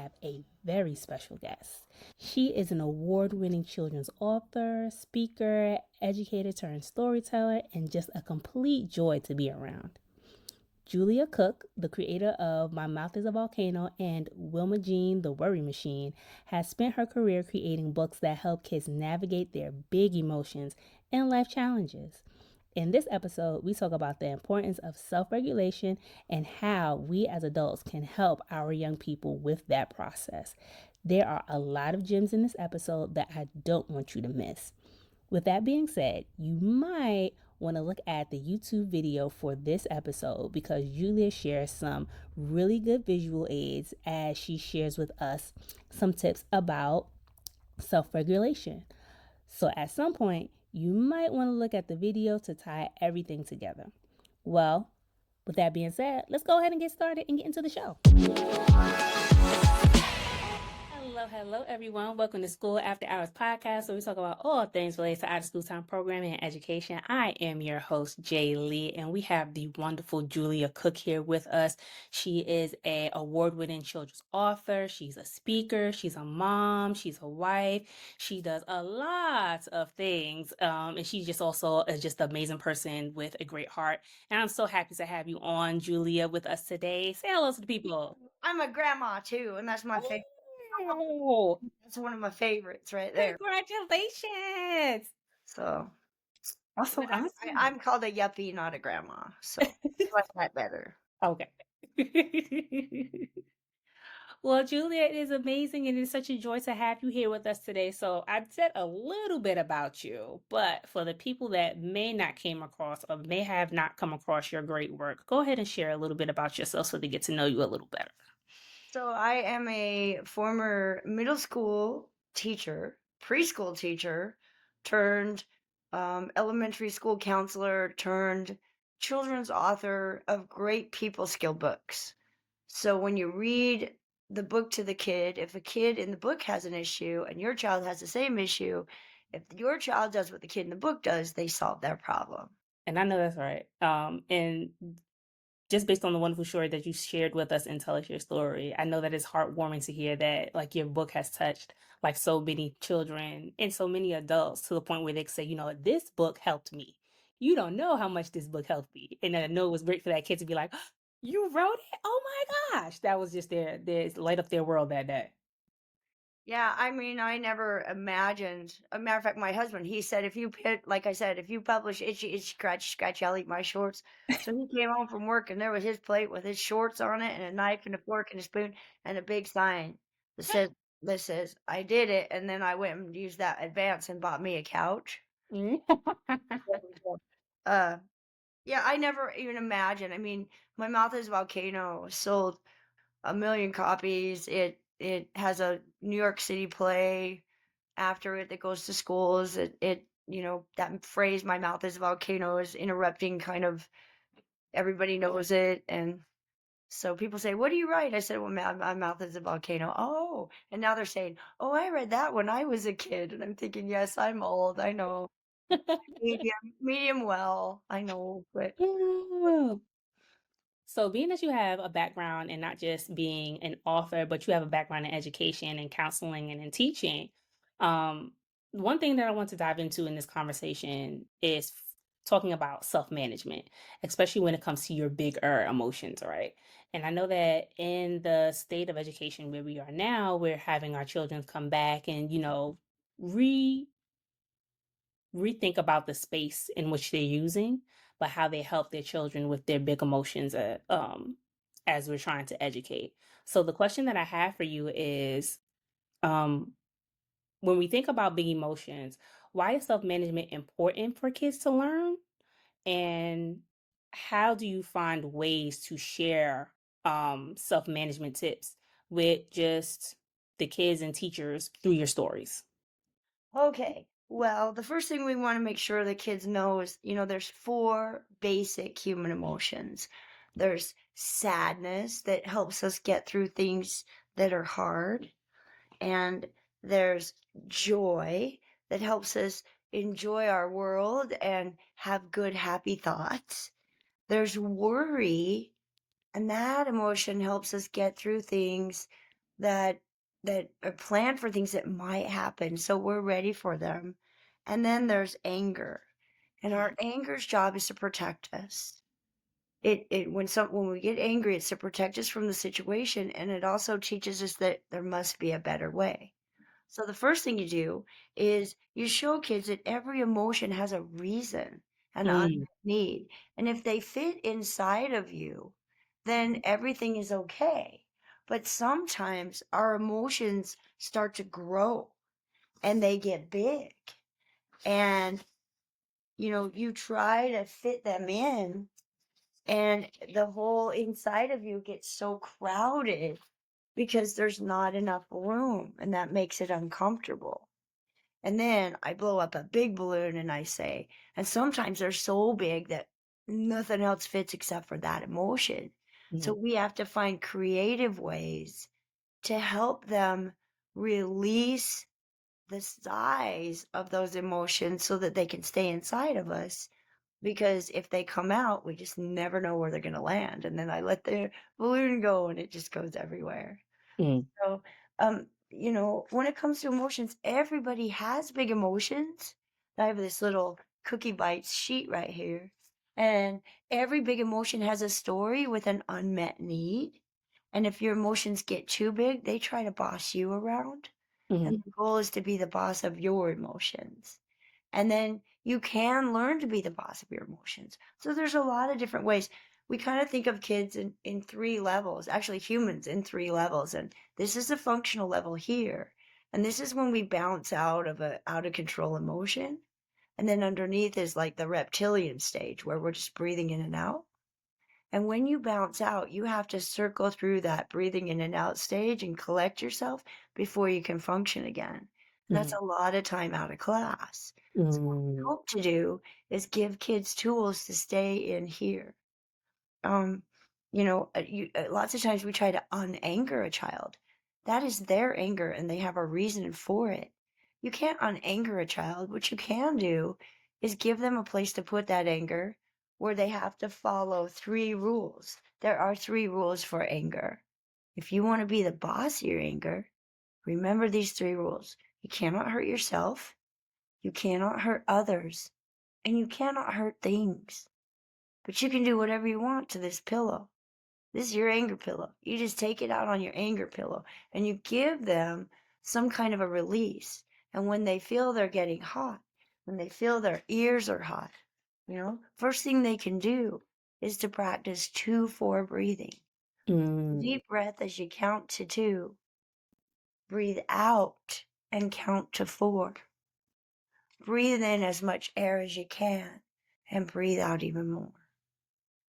have a very special guest. She is an award-winning children's author, speaker, educator turned storyteller, and just a complete joy to be around. Julia Cook, the creator of My Mouth is a Volcano and Wilma Jean, the Worry Machine, has spent her career creating books that help kids navigate their big emotions and life challenges. In this episode, we talk about the importance of self regulation and how we as adults can help our young people with that process. There are a lot of gems in this episode that I don't want you to miss. With that being said, you might want to look at the YouTube video for this episode because Julia shares some really good visual aids as she shares with us some tips about self regulation. So at some point, you might want to look at the video to tie everything together. Well, with that being said, let's go ahead and get started and get into the show. Hello, everyone. Welcome to School After Hours podcast, where we talk about all things related to out-of-school time programming and education. I am your host, Jay Lee, and we have the wonderful Julia Cook here with us. She is an award-winning children's author. She's a speaker. She's a mom. She's a wife. She does a lot of things, and she's just also just an amazing person with a great heart. And I'm so happy to have you on, Julia, with us today. Say hello to the people. I'm a grandma too, and that's my favorite. Oh, That's one of my favorites right there. congratulations! So That's so but awesome. I'm called a yuppie, not a grandma. So I like that better. Okay. Well, Julia, it is amazing and it's such a joy to have you here with us today. So I've said a little bit about you, but for the people that may not came across or may have not come across your great work, go ahead and share a little bit about yourself so they get to know you a little better. So I am a former middle school teacher, preschool teacher, turned elementary school counselor, turned children's author of great people skill books. So when you read the book to the kid, if a kid in the book has an issue and your child has the same issue, if your child does what the kid in the book does, they solve their problem. And I know that's right. And just based on the wonderful story that you shared with us and tell us your story, I know that it's heartwarming to hear that like your book has touched like so many children and so many adults to the point where they say, you know, this book helped me. You don't know how much this book helped me. And I know it was great for that kid to be like, you wrote it? Oh my gosh. That was just their light up their world that day. Yeah, I mean, I never imagined. A matter of fact, my husband, he said, if you put, like I said, if you publish itchy, itchy, scratchy, scratchy, I'll eat my shorts. So he came home from work and there was his plate with his shorts on it and a knife and a fork and a spoon and a big sign that says, I did it. And then I went and used that advance and bought me a couch. Uh, yeah, I never even imagined. I mean, My Mouth is a Volcano sold 1 million copies. It has a New York City play after it that goes to schools. That phrase, my mouth is a volcano, is interrupting kind of everybody knows it. And so people say, what do you write? I said, well, my mouth is a volcano. Oh, and now they're saying, oh, I read that when I was a kid. And I'm thinking, yes, I'm old. I know. Medium well. I know, but So, being that you have a background in not just being an author, but you have a background in education and counseling and in teaching, um, one thing that I want to dive into in this conversation is talking about self management, especially when it comes to your bigger emotions, right? And I know that in the state of education where we are now, we're having our children come back and, you know, re rethink about the space in which they're using, but how they help their children with their big emotions as we're trying to educate. So the question that I have for you is, um, when we think about big emotions, why is self-management important for kids to learn? And how do you find ways to share self-management tips with just the kids and teachers through your stories? okay. Well, the first thing we want to make sure the kids know is, there's 4 basic human emotions. There's sadness that helps us get through things that are hard, and there's joy that helps us enjoy our world and have good, happy thoughts. There's worry, and that emotion helps us get through things that are planned for things that might happen, so we're ready for them. And then there's anger. And our anger's job is to protect us. It when we get angry, it's to protect us from the situation, and it also teaches us that there must be a better way. So the first thing you do is you show kids that every emotion has a reason, an Mm. unmet need. And if they fit inside of you, then everything is okay. But sometimes our emotions start to grow and they get big. And, you try to fit them in, and the whole inside of you gets so crowded because there's not enough room, and that makes it uncomfortable. And then I blow up a big balloon and I say, and sometimes they're so big that nothing else fits except for that emotion. So Mm. we have to find creative ways to help them release the size of those emotions so that they can stay inside of us. Because if they come out, we just never know where they're going to land. And then I let the balloon go and it just goes everywhere. Mm. So, when it comes to emotions, everybody has big emotions. I have this little cookie bites sheet right here. And every big emotion has a story with an unmet need. And if your emotions get too big, they try to boss you around. Mm. And the goal is to be the boss of your emotions. And then you can learn to be the boss of your emotions. So there's a lot of different ways. We kind of think of kids in three levels, actually humans in three levels. And this is the functional level here. And this is when we bounce out of a out of control emotion. And then underneath is like the reptilian stage where we're just breathing in and out. And when you bounce out, you have to circle through that breathing in and out stage and collect yourself before you can function again. And that's Mm. a lot of time out of class. So what we Mm. hope to do is give kids tools to stay in here. Um, lots of times we try to unanger a child. That is their anger and they have a reason for it. You can't unanger a child. What you can do is give them a place to put that anger where they have to follow three rules. There are three rules for anger. If you want to be the boss of your anger, remember these three rules. You cannot hurt yourself, you cannot hurt others, and you cannot hurt things. But you can do whatever you want to this pillow. This is your anger pillow. You just take it out on your anger pillow and you give them some kind of a release. And when they feel they're getting hot, when they feel their ears are hot, first thing they can do is to practice 2-4 breathing. Mm. Deep breath as you count to 2. Breathe out and count to 4. Breathe in as much air as you can and breathe out even more.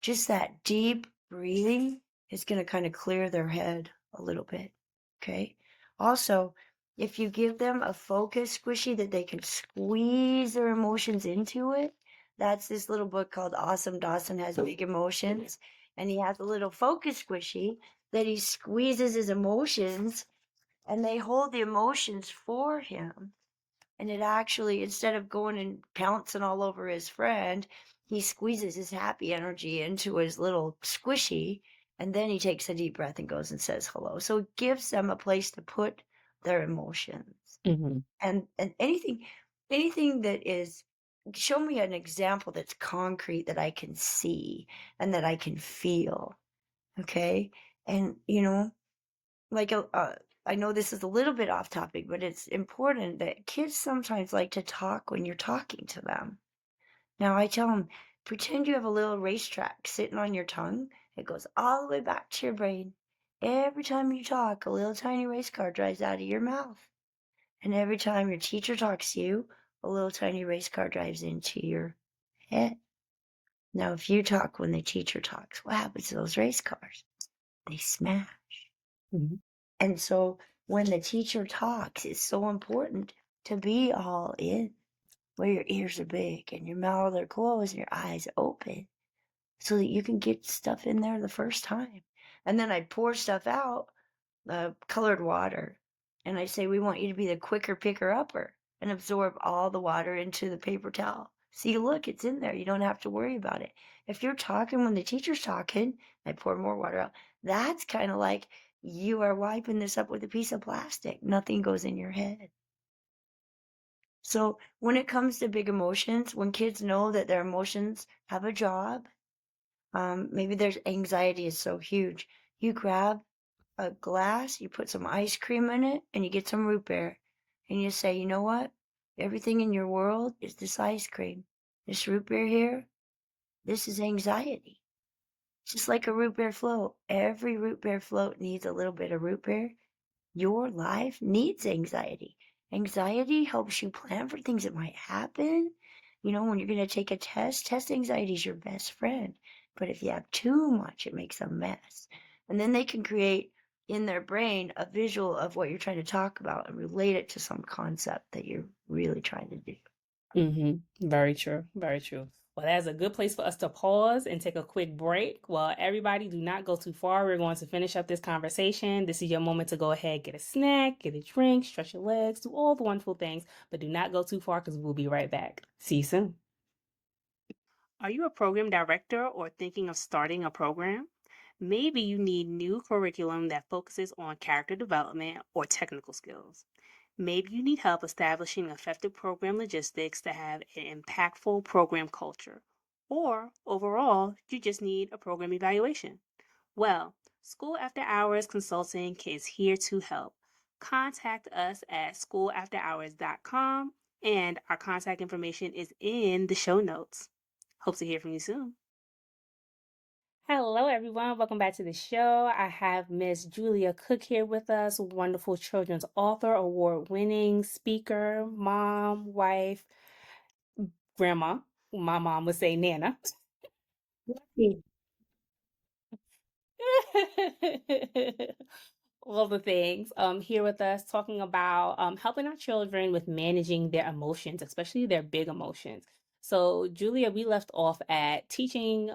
Just that deep breathing is going to kind of clear their head a little bit. Okay. Also, if you give them a focus squishy that they can squeeze their emotions into it, that's this little book called Awesome Dawson Has Big Emotions. And he has a little focus squishy that he squeezes his emotions and they hold the emotions for him. And it actually, instead of going and pouncing all over his friend, he squeezes his happy energy into his little squishy. And then he takes a deep breath and goes and says hello. So it gives them a place to put their emotions. Mm. And anything that is, show me an example that's concrete that I can see and that I can feel. Okay. And, like I know this is a little bit off topic, but it's important that kids sometimes like to talk when you're talking to them. Now I tell them, pretend you have a little racetrack sitting on your tongue. It goes all the way back to your brain. Every time you talk, a little tiny race car drives out of your mouth. And every time your teacher talks to you, a little tiny race car drives into your head. Now, if you talk when the teacher talks, what happens to those race cars? They smash. Mm. And so when the teacher talks, it's so important to be all in, where your ears are big and your mouth are closed and your eyes open so that you can get stuff in there the first time. And then I pour stuff out, colored water, and I say, we want you to be the quicker picker upper and absorb all the water into the paper towel. See, look, it's in there. You don't have to worry about it. If you're talking when the teacher's talking, I pour more water out. That's kind of like you are wiping this up with a piece of plastic. Nothing goes in your head. So when it comes to big emotions, when kids know that their emotions have a job, maybe their anxiety is so huge. You grab a glass, you put some ice cream in it, and you get some root beer. And you say, you know what? Everything in your world is this ice cream. This root beer here, this is anxiety. Just like a root beer float. Every root beer float needs a little bit of root beer. Your life needs anxiety. Anxiety helps you plan for things that might happen. You know, when you're going to take a test anxiety is your best friend. But if you have too much, it makes a mess. And then they can create in their brain a visual of what you're trying to talk about and relate it to some concept that you're really trying to do. Very true. Very true. Well, that's a good place for us to pause and take a quick break. Well, everybody, do not go too far. We're going to finish up this conversation. This is your moment to go ahead, get a snack, get a drink, stretch your legs, do all the wonderful things, but do not go too far because we'll be right back. See you soon. Are you a program director or thinking of starting a program? Maybe you need new curriculum that focuses on character development or technical skills. Maybe you need help establishing effective program logistics to have an impactful program culture. Or overall, you just need a program evaluation. Well, School After Hours Consulting is here to help. Contact us at schoolafterhours.com and our contact information is in the show notes. Hope to hear from you soon. Hello, everyone. Welcome back to the show. I have Miss Julia Cook here with us, wonderful children's author, award winning speaker, mom, wife, grandma. My mom would say Nana. Yeah. All the things here with us talking about helping our children with managing their emotions, especially their big emotions. So, Julia, we left off at teaching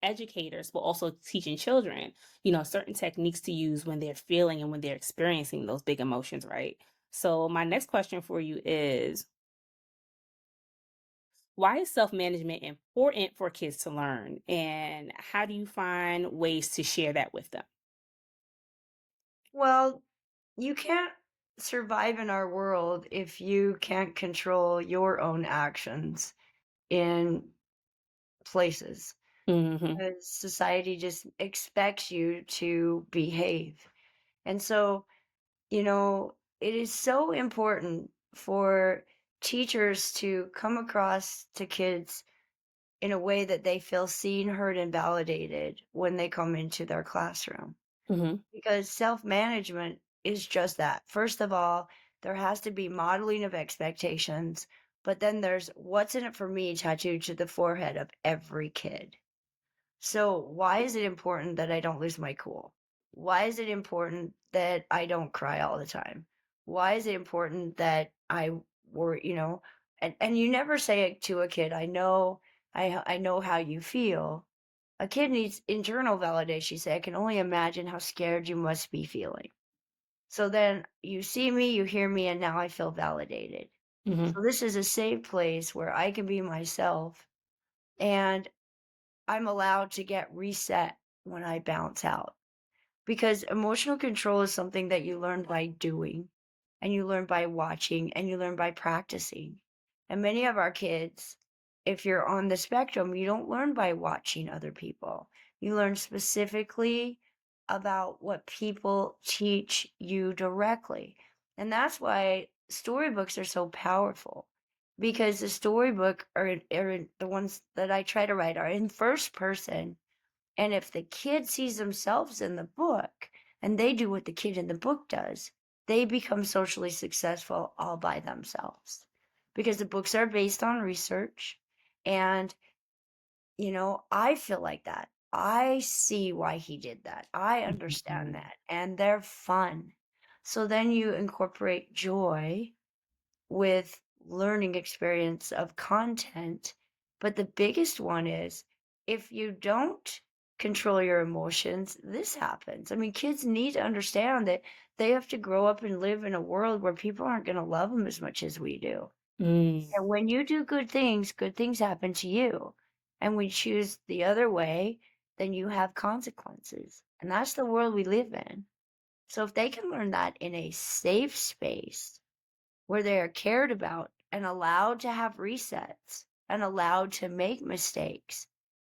educators, but also teaching children, certain techniques to use when they're feeling and when they're experiencing those big emotions, right? So, my next question for you is why is self management important for kids to learn? And how do you find ways to share that with them? Well, you can't survive in our world if you can't control your own actions in places. Hmm. Because society just expects you to behave. And so, you know, it is so important for teachers to come across to kids in a way that they feel seen, heard, and validated when they come into their classroom. Hmm. Because self-management is just that. First of all, there has to be modeling of expectations, but then there's what's in it for me tattooed to the forehead of every kid. So why is it important that I don't lose my cool? Why is it important that I don't cry all the time? Why is it important that I were, and you never say it to a kid, I know how you feel. A kid needs internal validation. You say, I can only imagine how scared you must be feeling. So then you see me, you hear me, and now I feel validated. Hmm. So this is a safe place where I can be myself and I'm allowed to get reset when I bounce out. Because emotional control is something that you learn by doing, and you learn by watching, and you learn by practicing. And many of our kids, if you're on the spectrum, you don't learn by watching other people. You learn specifically about what people teach you directly. And that's why storybooks are so powerful because the storybook are the ones that I try to write are in first person, and if the kid sees themselves in the book and they do what the kid in the book does, they become socially successful all by themselves. Because the books are based on research. And, I feel like that. I see why he did that. I understand Mhm. that. And they're fun. So then you incorporate joy with learning experience of content. But the biggest one is if you don't control your emotions, this happens. I mean, kids need to understand that they have to grow up and live in a world where people aren't going to love them as much as we do. Mm. And when you do good things happen to you. And we choose the other way. then you have consequences. And that's the world we live in. So if they can learn that in a safe space where they are cared about and allowed to have resets and allowed to make mistakes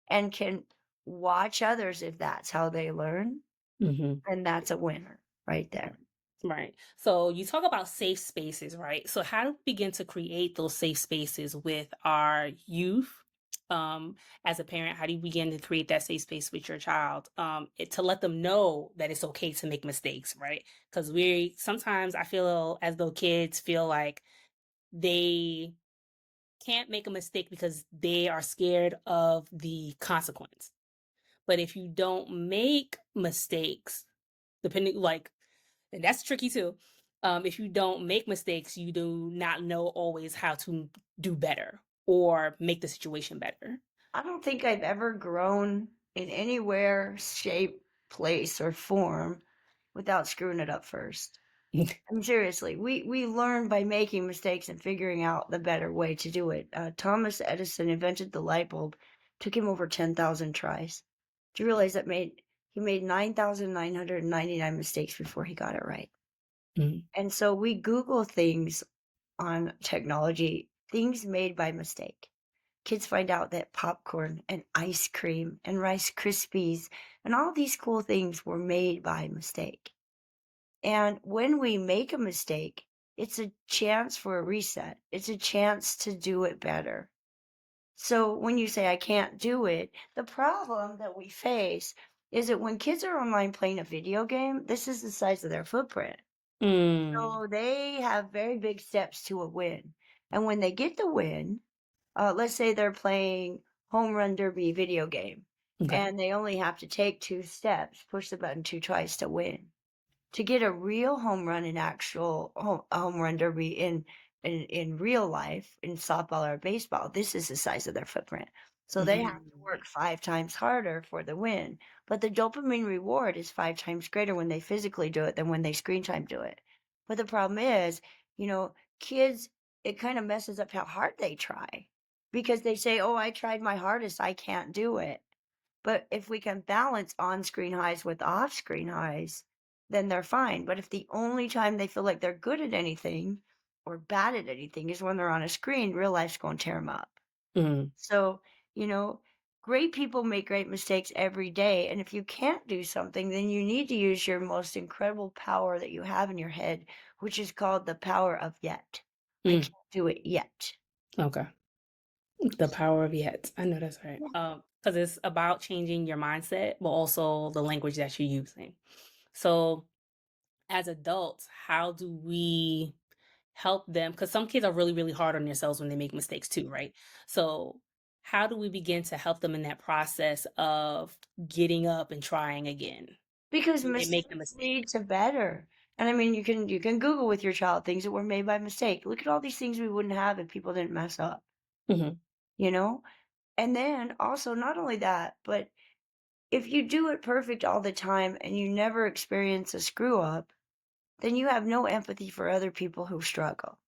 and can watch others if that's how they learn, Hmm. then that's a winner right there. Right. So you talk about safe spaces, right? So how do we begin to create those safe spaces with our youth? As a parent, how do you begin to create that safe space with your child? To let them know that it's okay to make mistakes, right? Because we sometimes I feel as though kids feel like they can't make a mistake because they are scared of the consequence. But if you don't make mistakes, depending like and that's tricky too. If you don't make mistakes, you do not know always how to do better or make the situation better. I don't think I've ever grown in anywhere, shape, place, or form without screwing it up first. I mean, seriously, we learn by making mistakes and figuring out the better way to do it. Thomas Edison invented the light bulb. Took him over 10,000 tries. Do you realize that he made 9,999 mistakes before he got it right? Mm, And so we Google things on technology, things made by mistake. Kids find out that popcorn and ice cream and Rice Krispies and all these cool things were made by mistake. And when we make a mistake, it's a chance for a reset. It's a chance to do it better. So when you say, I can't do it, the problem that we face is that when kids are online playing a video game, this is the size of their footprint. mm, So they have very big steps to a win. And when they get the win, let's say they're playing home run derby video game okay. and they only have to take 2 steps, push the button 2 tries to win. To get a real home run in actual home run derby in real life in softball or baseball, this is the size of their footprint. So they have to Mhm. work 5 times harder for the win. But the dopamine reward is 5 times greater when they physically do it than when they screen time do it. But the problem is, kids, it kind of messes up how hard they try because they say, oh, I tried my hardest, I can't do it. But if we can balance on-screen highs with off-screen highs, then they're fine. But if the only time they feel like they're good at anything or bad at anything is when they're on a screen, real life's going to tear them up. Mm, So, you know, great people make great mistakes every day. And if you can't do something, then you need to use your most incredible power that you have in your head, which is called the power of yet. I mm, can't do it yet. okay. The power of yet. I know that's right. Yeah. Because it's about changing your mindset, but also the language that you're using. So as adults, how do we help them? Because some kids are really, really hard on themselves when they make mistakes too, right? So how do we begin to help them in that process of getting up and trying again Because when they make the mistakes mistake? lead to better. And I mean, you can Google with your child things that were made by mistake. Look at all these things we wouldn't have if people didn't mess up, Hmm. you know? And then also not only that, but if you do it perfect all the time and you never experience a screw up, then you have no empathy for other people who struggle.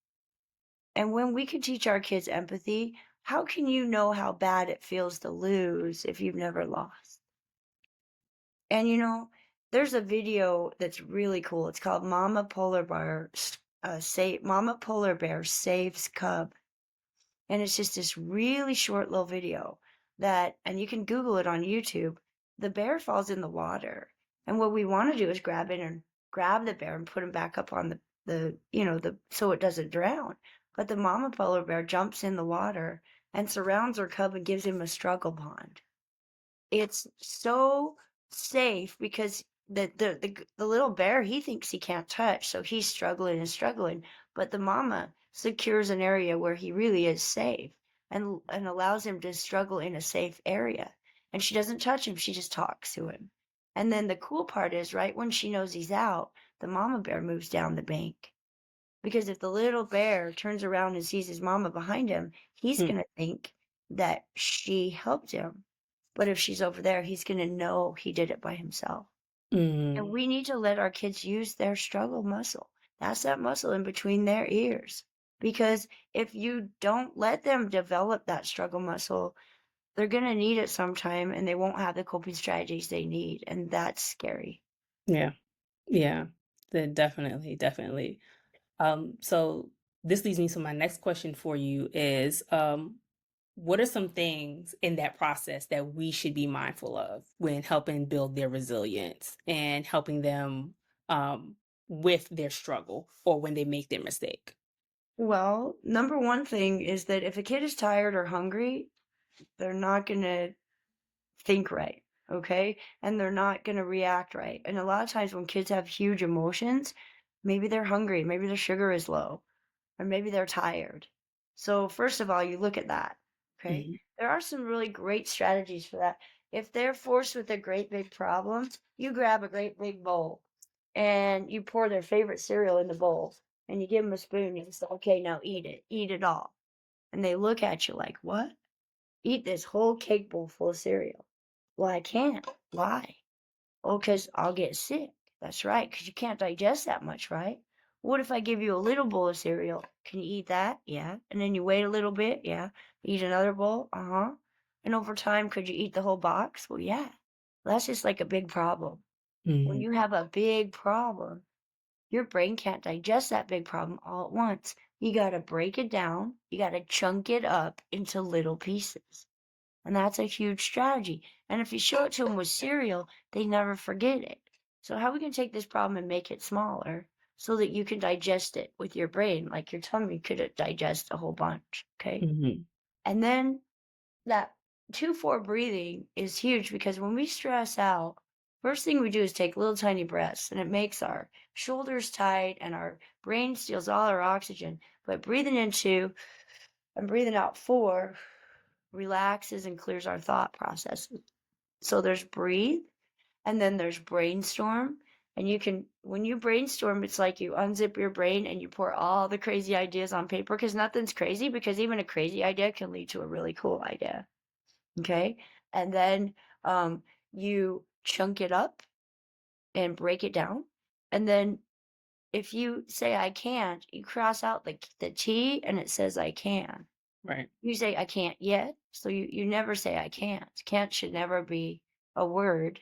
And when we can teach our kids empathy, how can you know how bad it feels to lose if you've never lost? And there's a video that's really cool. It's called Mama Polar Bear Saves Cub. And it's just this really short little video and you can Google it on YouTube. The bear falls in the water. And what we want to do is grab in and grab the bear and put him back up on so it doesn't drown. But the mama polar bear jumps in the water and surrounds her cub and gives him a struggle pond. It's so safe because the little bear, he thinks he can't touch, so he's struggling and struggling, but the mama secures an area where he really is safe and allows him to struggle in a safe area. And she doesn't touch him, she just talks to him. And then the cool part is right when she knows he's out, the mama bear moves down the bank. Because if the little bear turns around and sees his mama behind him, he's Mm, going to think that she helped him. But if she's over there, he's going to know he did it by himself. And mm, we need to let our kids use their struggle muscle. That's that muscle in between their ears. Because if you don't let them develop that struggle muscle, they're going to need it sometime and they won't have the coping strategies they need. And that's scary. Yeah. Yeah. Then definitely, definitely. So this leads me to my next question for you is, what are some things in that process that we should be mindful of when helping build their resilience and helping them um, with their struggle or when they make their mistake? Well, number one thing is that if a kid is tired or hungry, they're not going to think right. Okay. And they're not going to react right. And a lot of times when kids have huge emotions, maybe they're hungry, maybe their sugar is low, or maybe they're tired. So, first of all, you look at that. Okay. Hmm. There are some really great strategies for that. If they're forced with a great big problem, you grab a great big bowl and you pour their favorite cereal in the bowl and you give them a spoon and you say, okay, now eat it all. And they look at you like, what? Eat this whole cake bowl full of cereal. Well, I can't. Why? Oh, because I'll get sick. That's right, because you can't digest that much, right? What if I give you a little bowl of cereal? Can you eat that? Yeah. And then you wait a little bit? Yeah. Eat another bowl? Uh-huh. And over time, could you eat the whole box? Well, yeah. Well, that's just like a big problem. When Hmm. you have a big problem, your brain can't digest that big problem all at once. You got to break it down. You got to chunk it up into little pieces. And that's a huge strategy. And if you show it to them with cereal, they never forget it. So how we can take this problem and make it smaller so that you can digest it with your brain, like your tummy could digest a whole bunch. Okay. Hmm. And then that 2-4 breathing is huge because when we stress out, first thing we do is take little tiny breaths and it makes our shoulders tight and our brain steals all our oxygen. But breathing in 2 and breathing out 4 relaxes and clears our thought processes. So there's breathe, and then there's brainstorm. And you can, when you brainstorm, it's like you unzip your brain and you pour all the crazy ideas on paper because nothing's crazy, because even a crazy idea can lead to a really cool idea. Okay. And then you chunk it up and break it down. And then if you say I can't, you cross out the T and it says I can. Right. You say I can't yet. So you never say I can't. Can't should never be a word,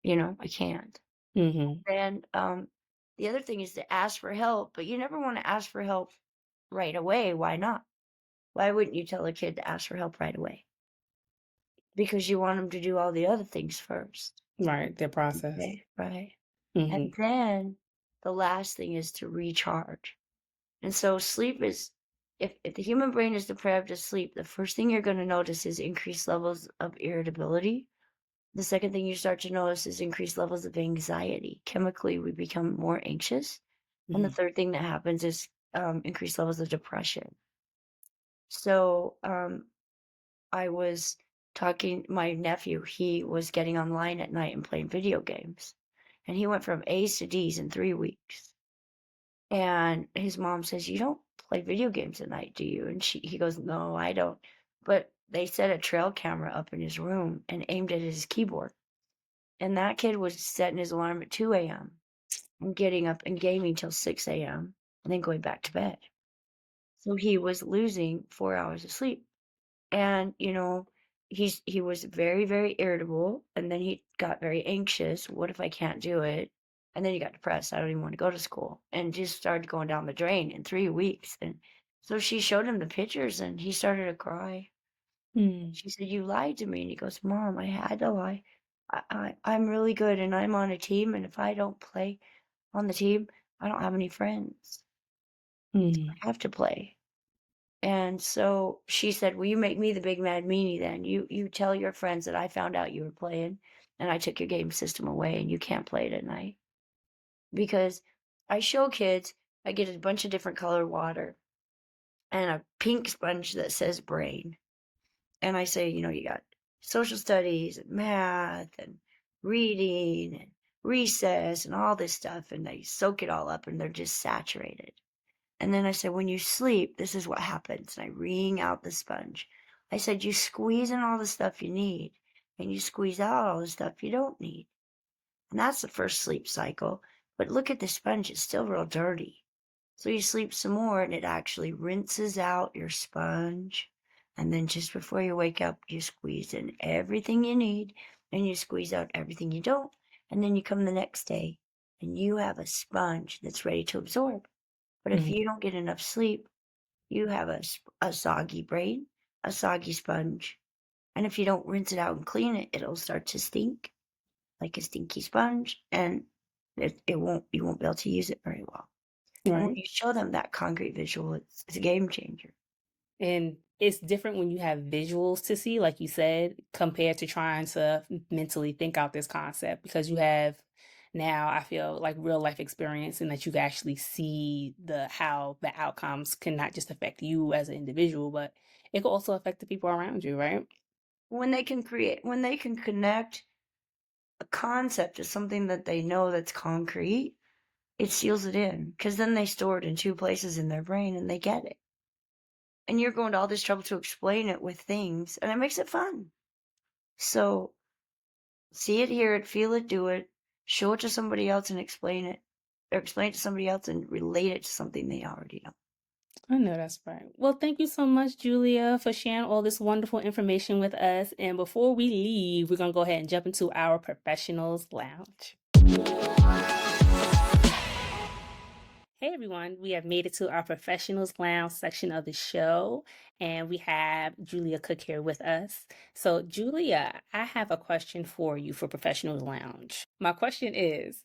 I can't. Hmm. And the other thing is to ask for help, but you never want to ask for help right away. Why not? Why wouldn't you tell a kid to ask for help right away? Because you want them to do all the other things first. Right. Their process. Okay, right. Hmm. And then the last thing is to recharge. And so sleep is, if the human brain is deprived of sleep, the first thing you're going to notice is increased levels of irritability. The second thing you start to notice is increased levels of anxiety. Chemically, we become more anxious. And the Hmm. third thing that happens is increased levels of depression. So I was talking, my nephew, he was getting online at night and playing video games. And he went from A's to D's in 3 weeks. And his mom says, "You don't play video games at night, do you?" And he goes, "No, I don't." But they set a trail camera up in his room and aimed at his keyboard. And that kid was setting his alarm at 2 a.m. and getting up and gaming till 6 a.m. and then going back to bed. So he was losing 4 hours of sleep. And, he was very, very irritable. And then he got very anxious. What if I can't do it? And then he got depressed. I don't even want to go to school. And just started going down the drain in 3 weeks. And so she showed him the pictures and he started to cry. Hmm. She said, "You lied to me." And he goes, "Mom, I had to lie. I'm really good and I'm on a team. And if I don't play on the team, I don't have any friends. Hmm. I have to play." And so she said, "Will you make me the big mad meanie then? You tell your friends that I found out you were playing and I took your game system away and you can't play it at night." Because I show kids, I get a bunch of different colored water and a pink sponge that says brain. And I say, you got social studies and math and reading and recess and all this stuff. And they soak it all up and they're just saturated. And then I said, when you sleep, this is what happens. And I wring out the sponge. I said, you squeeze in all the stuff you need and you squeeze out all the stuff you don't need. And that's the first sleep cycle. But look at the sponge, it's still real dirty. So you sleep some more and it actually rinses out your sponge And then just before you wake up, you squeeze in everything you need and you squeeze out everything you don't. And then you come the next day and you have a sponge that's ready to absorb. But if Mhm. you don't get enough sleep, you have a soggy brain, a soggy sponge. And if you don't rinse it out and clean it, it'll start to stink like a stinky sponge, and it won't you won't be able to use it very well. And when Right. you show them that concrete visual, it's a game changer. And it's different when you have visuals to see, like you said, compared to trying to mentally think out this concept because you have now, I feel like real life experience and that you can actually see the how the outcomes can not just affect you as an individual, but it can also affect the people around you, right? When they can connect a concept to something that they know that's concrete, it seals it in because then they store it in two places in their brain and they get it. And you're going to all this trouble to explain it with things, and it makes it fun. So see it, hear it, feel it, do it, show it to somebody else and explain it, or explain it to somebody else and relate it to something they already know. I know that's right. Well, thank you so much, Julia, for sharing all this wonderful information with us. And before we leave, we're going to go ahead and jump into our professionals lounge. Hey everyone, we have made it to our professionals lounge section of the show, and we have Julia Cook here with us. So, Julia, I have a question for you for professionals lounge. My question is,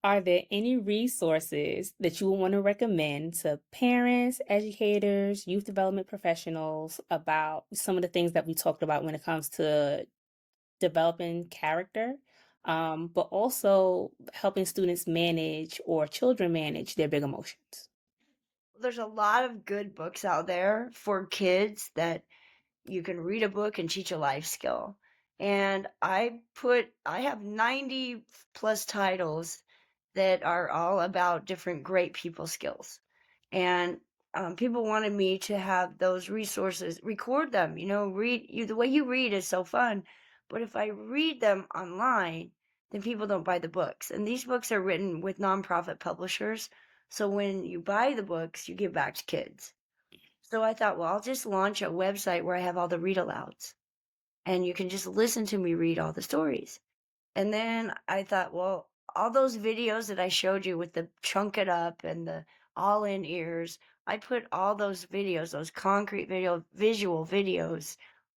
are there any resources that you would want to recommend to parents, educators, youth development professionals about some of the things that we talked about when it comes to developing character, but also helping students manage or children manage their big emotions? There's a lot of good books out there for kids that you can read a book and teach a life skill. And I have 90 plus titles that are all about different great people skills. And people wanted me to have those resources, record them, the way you read is so fun. But if I read them online, then people don't buy the books. And these books are written with nonprofit publishers. So when you buy the books, you give back to kids. So I thought, well, I'll just launch a website where I have all the read alouds and you can just listen to me read all the stories. And then I thought, well, all those videos that I showed you with the chunk it up and the all in ears, I put all those videos, those concrete visual videos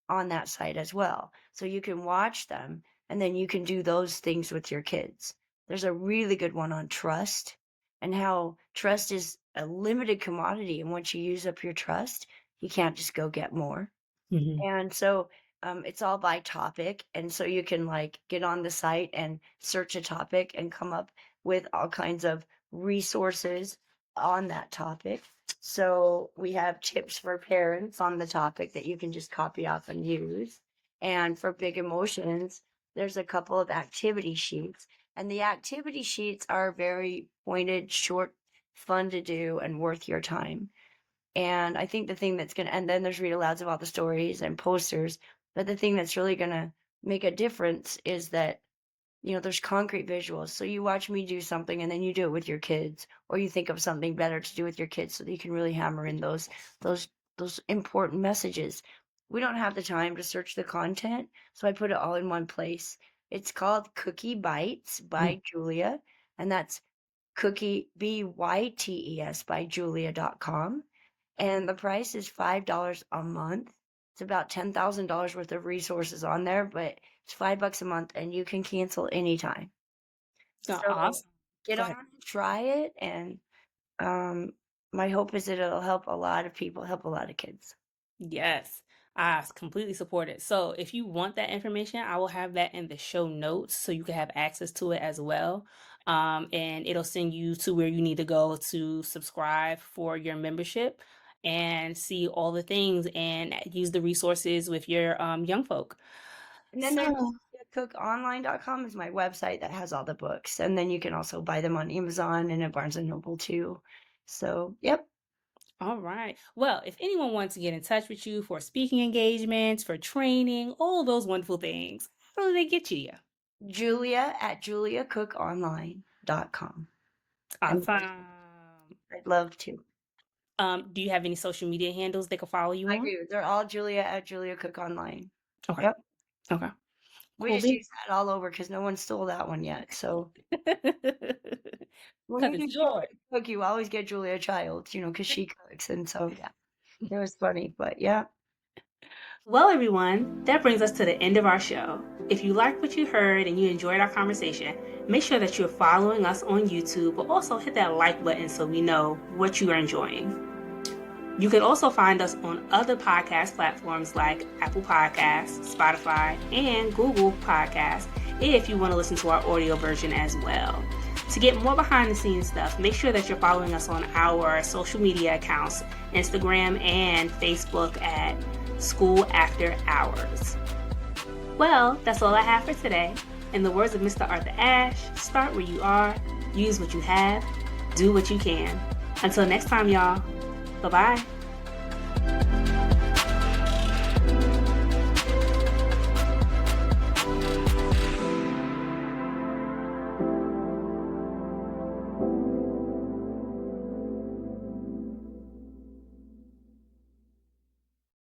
on that site as well. So you can watch them and then you can do those things with your kids. There's a really good one on trust and how trust is a limited commodity. And once you use up your trust, you can't just go get more. Mhm. And so it's all by topic. And so you can like get on the site and search a topic and come up with all kinds of resources on that topic. So we have tips for parents on the topic that you can just copy off and use. And for big emotions, there's a couple of activity sheets. And the activity sheets are very pointed, short, fun to do, and worth your time. And I think the thing that's gonna and then there's read alouds of all the stories and posters, but the thing that's really gonna make a difference is that, there's concrete visuals. So you watch me do something and then you do it with your kids, or you think of something better to do with your kids so that you can really hammer in those those important messages. We don't have the time to search the content, so I put it all in one place. It's called Cookie Bites Mm. by Julia, and that's Cookie BYTES by Julia.com, and the price is $5 a month. It's about $10,000 worth of resources on there, but it's $5 a month and you can cancel anytime. So Awesome. get Go ahead. on, try it, and um, my hope is that it'll help a lot of people, help a lot of kids. Yes, completely support it. So if you want that information, I will have that in the show notes so you can have access to it as well. And it'll send you to where you need to go to subscribe for your membership and see all the things and use the resources with your young folk. And then there's So, cookonline.com is my website that has all the books. And then you can also buy them on Amazon and at Barnes and Noble too. So, yep. all right. Well, if anyone wants to get in touch with you for speaking engagements, for training, all those wonderful things, how do they get to you? Julia at juliacookonline.com. And Awesome. I'd love to. Do you have any social media handles they can follow you I on? do. They're all Julia at Julia Cook Online. Okay. Yep. Okay. We Cool just beans. use that all over because no one stole that one yet. So when Because you do it's yours. Julia Cook, you always get Julia Childs, because she cooks. And so, yeah, it was funny. But yeah. Well, everyone, that brings us to the end of our show. If you liked what you heard and you enjoyed our conversation, make sure that you're following us on YouTube, but also hit that like button so we know what you are enjoying. You can also find us on other podcast platforms like Apple Podcasts, Spotify, and Google Podcasts if you want to listen to our audio version as well. To get more behind the scenes stuff, make sure that you're following us on our social media accounts, Instagram and Facebook at School After Hours. Well, that's all I have for today. In the words of Mr. Arthur Ashe, start where you are, use what you have, do what you can. Until next time, y'all. Bye-bye.